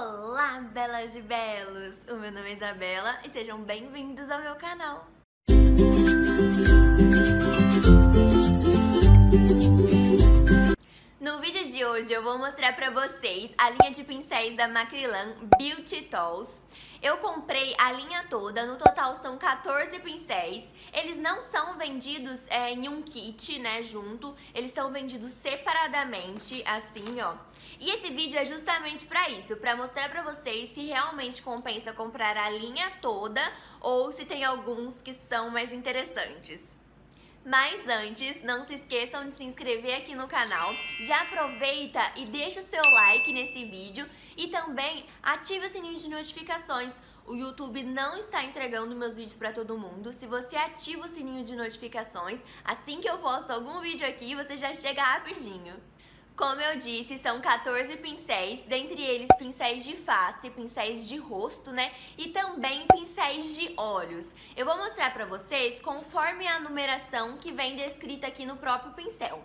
Olá, belas e belos! O meu nome é Isabela e sejam bem-vindos ao meu canal. No vídeo de hoje eu vou mostrar pra vocês a linha de pincéis da Macrylan Beauty Tools. Eu comprei a linha toda, no total são 14 pincéis. Eles não são vendidos em um kit, né, junto. Eles são vendidos separadamente, assim, ó. E esse vídeo é justamente pra isso, pra mostrar pra vocês se realmente compensa comprar a linha toda ou se tem alguns que são mais interessantes. Mas antes, não se esqueçam de se inscrever aqui no canal, já aproveita e deixa o seu like nesse vídeo e também ative o sininho de notificações. O YouTube não está entregando meus vídeos para todo mundo. Se você ativa o sininho de notificações, assim que eu posto algum vídeo aqui, você já chega rapidinho. Como eu disse, são 14 pincéis, dentre eles pincéis de face, pincéis de rosto, né? E também pincéis de olhos. Eu vou mostrar pra vocês conforme a numeração que vem descrita aqui no próprio pincel.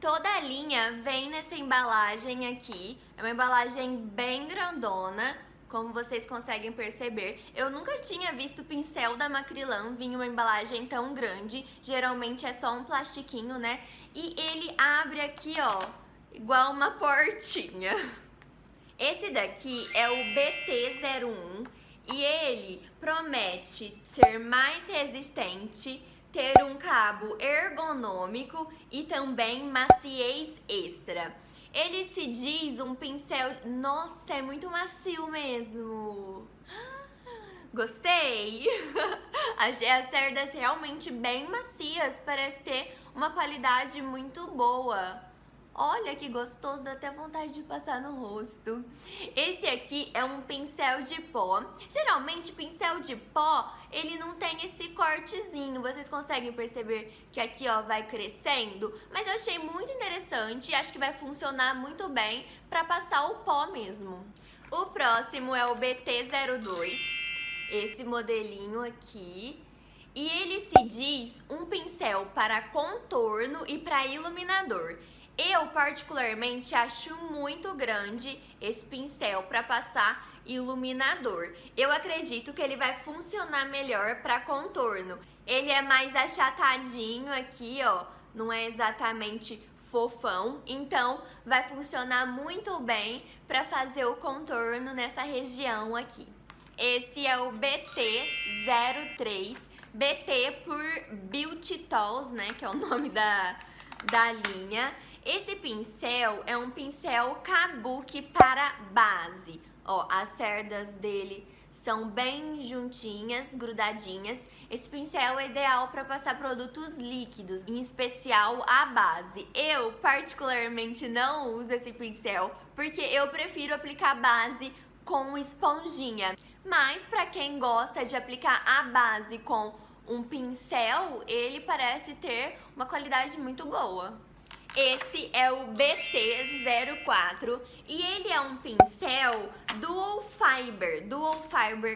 Toda a linha vem nessa embalagem aqui, é uma embalagem bem grandona, como vocês conseguem perceber. Eu nunca tinha visto pincel da Macrylan vir em uma embalagem tão grande, geralmente é só um plastiquinho, né? E ele abre aqui, ó, igual uma portinha. Esse daqui é o BT01 e ele promete ser mais resistente, ter um cabo ergonômico e também maciez extra. Ele se diz um pincel... Nossa, é muito macio mesmo. Gostei! Achei as cerdas realmente bem macias, parece ter uma qualidade muito boa. Olha que gostoso, dá até vontade de passar no rosto. Esse aqui é um pincel de pó. Geralmente pincel de pó, ele não tem esse cortezinho. Vocês conseguem perceber que aqui, ó, vai crescendo? Mas eu achei muito interessante e acho que vai funcionar muito bem para passar o pó mesmo. O próximo é o BT02. Esse modelinho aqui. E ele se diz um pincel para contorno e para iluminador. Eu particularmente acho muito grande esse pincel para passar iluminador. Eu acredito que ele vai funcionar melhor para contorno. Ele é mais achatadinho aqui, ó, não é exatamente fofão, então vai funcionar muito bem para fazer o contorno nessa região aqui. Esse é o BT03, BT por Beauty Tools, né, que é o nome da linha. Esse pincel é um pincel kabuki para base. Ó, as cerdas dele são bem juntinhas, grudadinhas. Esse pincel é ideal para passar produtos líquidos, em especial a base. Eu particularmente não uso esse pincel porque eu prefiro aplicar base com esponjinha. Mas para quem gosta de aplicar a base com um pincel, ele parece ter uma qualidade muito boa. Esse é o BT04 e ele é um pincel Dual Fiber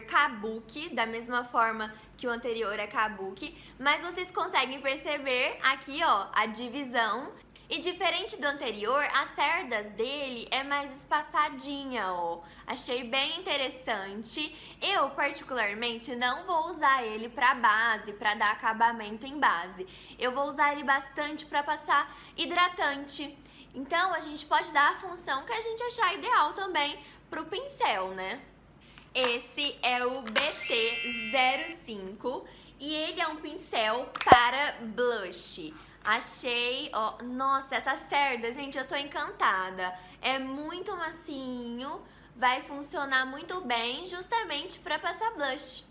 Kabuki, da mesma forma que o anterior é Kabuki, mas vocês conseguem perceber aqui, ó, a divisão. E diferente do anterior, as cerdas dele é mais espaçadinha, ó. Achei bem interessante. Eu, particularmente, não vou usar ele pra base, pra dar acabamento em base. Eu vou usar ele bastante pra passar hidratante. Então, a gente pode dar a função que a gente achar ideal também pro pincel, né? Esse é o BT05 e ele é um pincel para blush. Achei, ó, nossa, essa cerda, gente, eu tô encantada. É muito macinho, vai funcionar muito bem justamente para passar blush.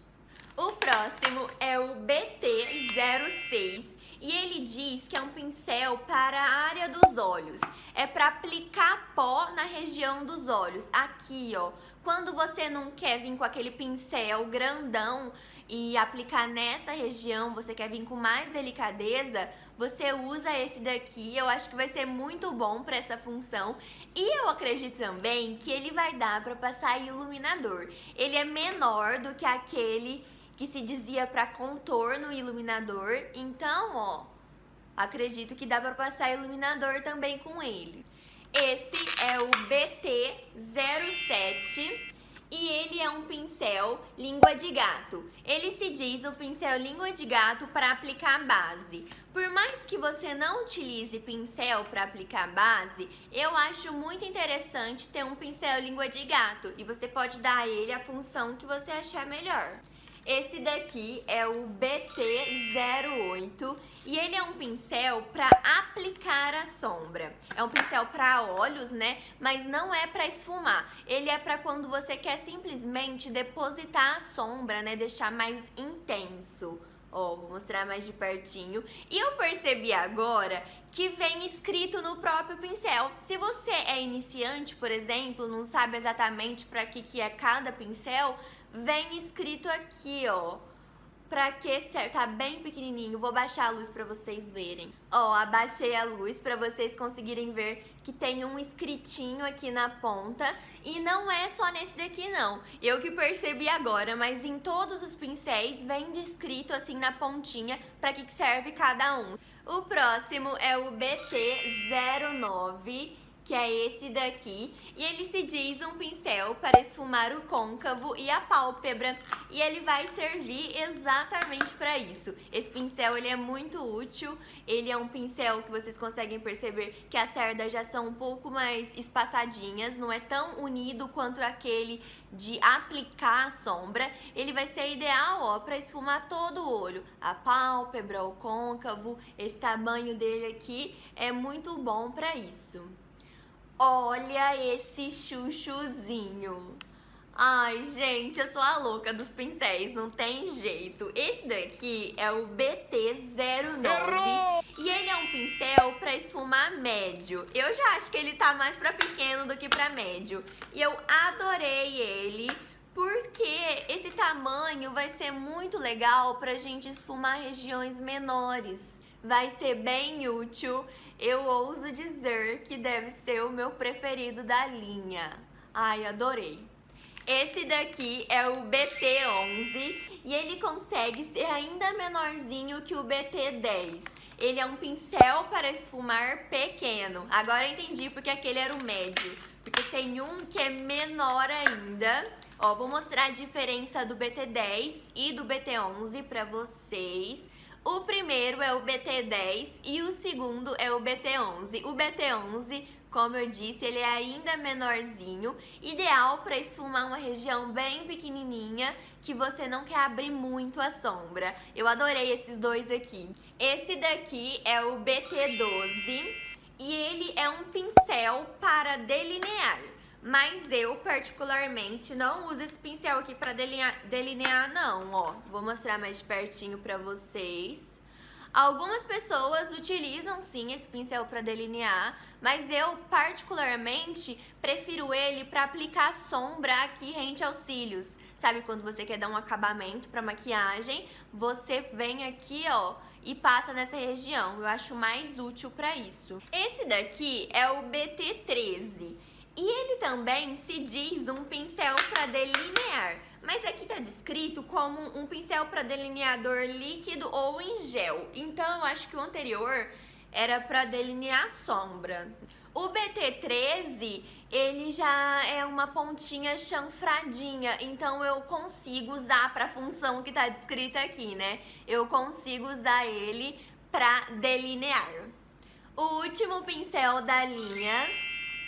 O próximo é o BT06 e ele diz que é um pincel para a área dos olhos. É para aplicar pó na região dos olhos, aqui, ó. Quando você não quer vir com aquele pincel grandão e aplicar nessa região, você quer vir com mais delicadeza, você usa esse daqui. Eu acho que vai ser muito bom para essa função. E eu acredito também que ele vai dar para passar iluminador. Ele é menor do que aquele que se dizia para contorno e iluminador. Então, ó, acredito que dá para passar iluminador também com ele. Esse é o BT07 Matte. E ele é um pincel língua de gato. Ele se diz um pincel língua de gato para aplicar base. Por mais que você não utilize pincel para aplicar base, eu acho muito interessante ter um pincel língua de gato. E você pode dar a ele a função que você achar melhor. Esse daqui é o BT08 e ele é um pincel para aplicar a sombra. É um pincel para olhos, né? Mas não é para esfumar. Ele é para quando você quer simplesmente depositar a sombra, né? Deixar mais intenso. Ó, vou mostrar mais de pertinho. E eu percebi agora que vem escrito no próprio pincel. Se você é iniciante, por exemplo, não sabe exatamente para que é cada pincel, vem escrito aqui, ó, pra que serve, tá bem pequenininho. Vou baixar a luz pra vocês verem. Ó, abaixei a luz pra vocês conseguirem ver que tem um escritinho aqui na ponta. E não é só nesse daqui não, eu que percebi agora, mas em todos os pincéis vem descrito assim na pontinha pra que serve cada um. O próximo é o BT09, que é esse daqui, e ele se diz um pincel para esfumar o côncavo e a pálpebra, e ele vai servir exatamente para isso. Esse pincel ele é muito útil, ele é um pincel que vocês conseguem perceber que as cerdas já são um pouco mais espaçadinhas, não é tão unido quanto aquele de aplicar a sombra. Ele vai ser ideal, ó, para esfumar todo o olho, a pálpebra, o côncavo. Esse tamanho dele aqui é muito bom para isso. Olha esse chuchuzinho. Ai, gente, eu sou a louca dos pincéis, não tem jeito. Esse daqui é o BT09 e ele é um pincel para esfumar médio. Eu já acho que ele tá mais para pequeno do que para médio. E eu adorei ele porque esse tamanho vai ser muito legal pra gente esfumar regiões menores. Vai ser bem útil. Eu ouso dizer que deve ser o meu preferido da linha. Ai, adorei. Esse daqui é o BT11 e ele consegue ser ainda menorzinho que o BT10. Ele é um pincel para esfumar pequeno. Agora eu entendi porque aquele era o médio. Porque tem um que é menor ainda. Ó, vou mostrar a diferença do BT10 e do BT11 para vocês. O primeiro é o BT10 e o segundo é o BT11. O BT11, como eu disse, ele é ainda menorzinho, ideal para esfumar uma região bem pequenininha que você não quer abrir muito a sombra. Eu adorei esses dois aqui. Esse daqui é o BT12 e ele é um pincel para delinear. Mas eu, particularmente, não uso esse pincel aqui para delinear, não, ó. Vou mostrar mais de pertinho para vocês. Algumas pessoas utilizam, sim, esse pincel para delinear, mas eu, particularmente, prefiro ele para aplicar sombra aqui rente aos cílios. Sabe quando você quer dar um acabamento para maquiagem, você vem aqui, ó, e passa nessa região. Eu acho mais útil para isso. Esse daqui é o BT13. E ele também se diz um pincel para delinear, mas aqui tá descrito como um pincel para delineador líquido ou em gel. Então eu acho que o anterior era para delinear sombra. O BT13, ele já é uma pontinha chanfradinha, então eu consigo usar para a função que tá descrita aqui, né? Eu consigo usar ele para delinear. O último pincel da linha,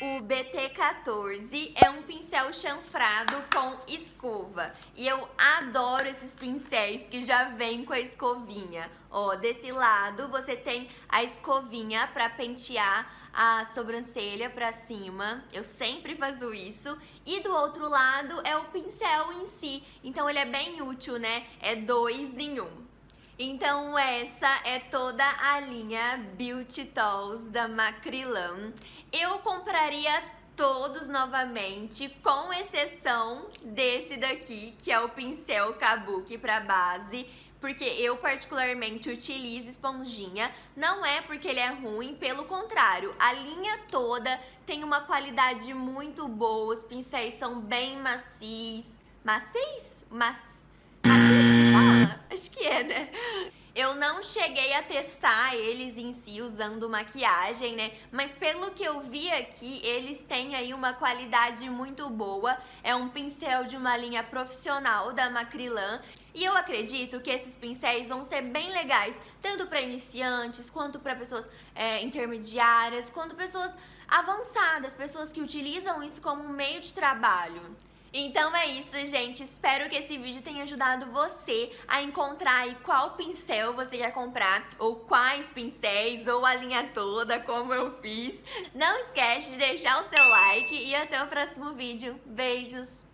o BT14, é um pincel chanfrado com escova. E eu adoro esses pincéis que já vêm com a escovinha. Ó, desse lado você tem a escovinha para pentear a sobrancelha para cima. Eu sempre faço isso. E do outro lado é o pincel em si. Então ele é bem útil, né? É 2 em 1. Então essa é toda a linha Beauty Tools da Macrylan. Eu compraria todos novamente, com exceção desse daqui, que é o pincel Kabuki para base, porque eu particularmente utilizo esponjinha. Não é porque ele é ruim, pelo contrário, a linha toda tem uma qualidade muito boa, os pincéis são bem macios. Macios que fala? Acho que é, né? Eu não cheguei a testar eles em si usando maquiagem, né? Mas pelo que eu vi aqui, eles têm aí uma qualidade muito boa. É um pincel de uma linha profissional da Macrilan. E eu acredito que esses pincéis vão ser bem legais, tanto para iniciantes, quanto para pessoas intermediárias, quanto pessoas avançadas, pessoas que utilizam isso como um meio de trabalho. Então é isso, gente. Espero que esse vídeo tenha ajudado você a encontrar aí qual pincel você quer comprar, ou quais pincéis, ou a linha toda, como eu fiz. Não esquece de deixar o seu like e até o próximo vídeo. Beijos!